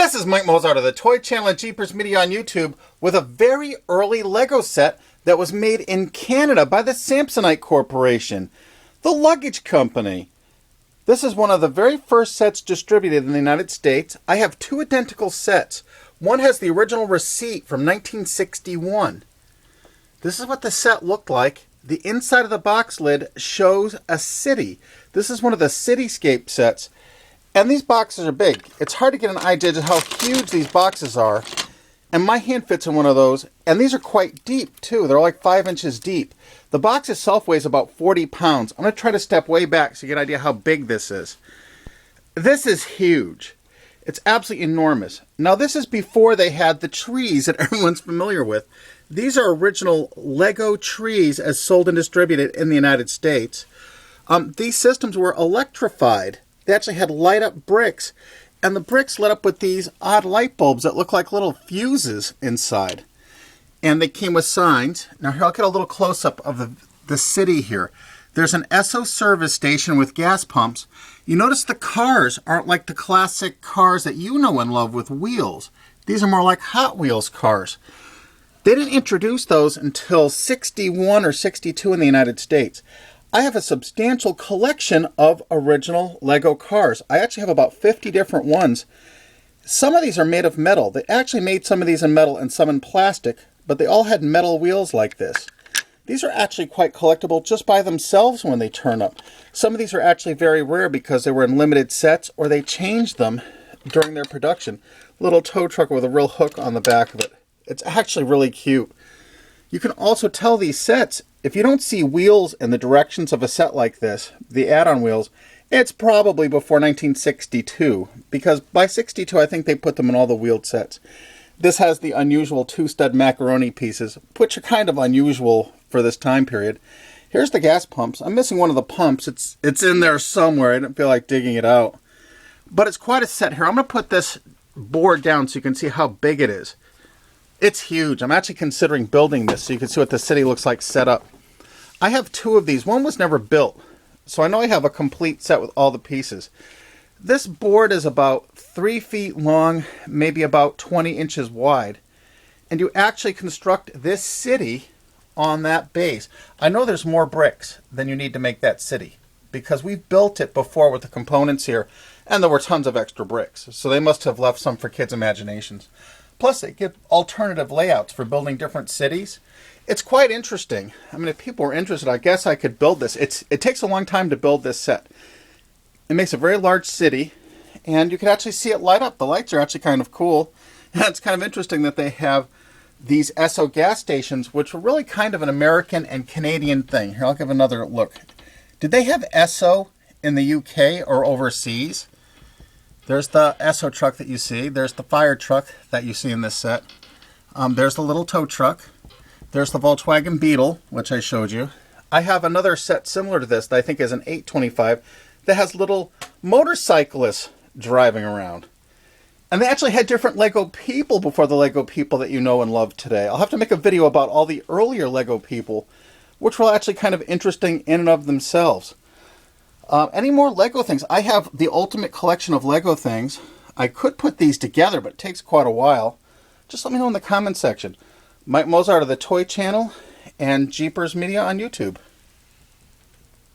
This is Mike Mozart of the Toy Channel and Jeepers Media on YouTube with a very early Lego set that was made in Canada by the Samsonite Corporation, the luggage company. This is one of the very first sets distributed in the United States. I have two identical sets. One has the original receipt from 1961. This is what the set looked like. The inside of the box lid shows a city. This is one of the cityscape sets. And these boxes are big. It's hard to get an idea of how huge these boxes are. And my hand fits in one of those. And these are quite deep, too. They're like 5 inches deep. The box itself weighs about 40 pounds. I'm going to try to step way back so you get an idea how big this is. This is huge. It's absolutely enormous. Now, this is before they had the trees that everyone's familiar with. These are original Lego trees as sold and distributed in the United States. These systems were electrified. They actually had light-up bricks, and the bricks lit up with these odd light bulbs that look like little fuses inside. And they came with signs. Now here, I'll get a little close-up of the city here. There's an Esso service station with gas pumps. You notice the cars aren't like the classic cars that you know and love with wheels. These are more like Hot Wheels cars. They didn't introduce those until 61 or 62 in the United States. I have a substantial collection of original Lego cars. I actually have about 50 different ones. Some of these are made of metal. They actually made some of these in metal and some in plastic, but they all had metal wheels like this. These are actually quite collectible just by themselves when they turn up. Some of these are actually very rare because they were in limited sets or they changed them during their production. Little tow truck with a real hook on the back of it. It's actually really cute. You can also tell these sets, if you don't see wheels in the directions of a set like this, the add-on wheels, it's probably before 1962, because by 62 I think they put them in all the wheeled sets. This has the unusual two-stud macaroni pieces, which are kind of unusual for this time period. Here's the gas pumps. I'm missing one of the pumps. It's in there somewhere. I didn't feel like digging it out. But it's quite a set here. I'm going to put this board down so you can see how big it is. It's huge. I'm actually considering building this so you can see what the city looks like set up. I have two of these. One was never built, so I know I have a complete set with all the pieces. This board is about 3 feet long, maybe about 20 inches wide, and you actually construct this city on that base. I know there's more bricks than you need to make that city because we've built it before with the components here, and there were tons of extra bricks, so they must have left some for kids' imaginations. Plus, they give alternative layouts for building different cities. It's quite interesting. I mean, if people are interested, I guess I could build this. It takes a long time to build this set. It makes a very large city, and you can actually see it light up. The lights are actually kind of cool. And it's kind of interesting that they have these Esso gas stations, which were really kind of an American and Canadian thing. Here, I'll give another look. Did they have Esso in the UK or overseas? There's the Esso truck that you see. There's the fire truck that you see in this set. There's the little tow truck. There's the Volkswagen Beetle, which I showed you. I have another set similar to this that I think is an 825 that has little motorcyclists driving around. And they actually had different Lego people before the Lego people that you know and love today. I'll have to make a video about all the earlier Lego people, which were actually kind of interesting in and of themselves. Any more Lego things? I have the ultimate collection of Lego things. I could put these together, but it takes quite a while. Just let me know in the comment section. Mike Mozart of the Toy Channel and Jeepers Media on YouTube.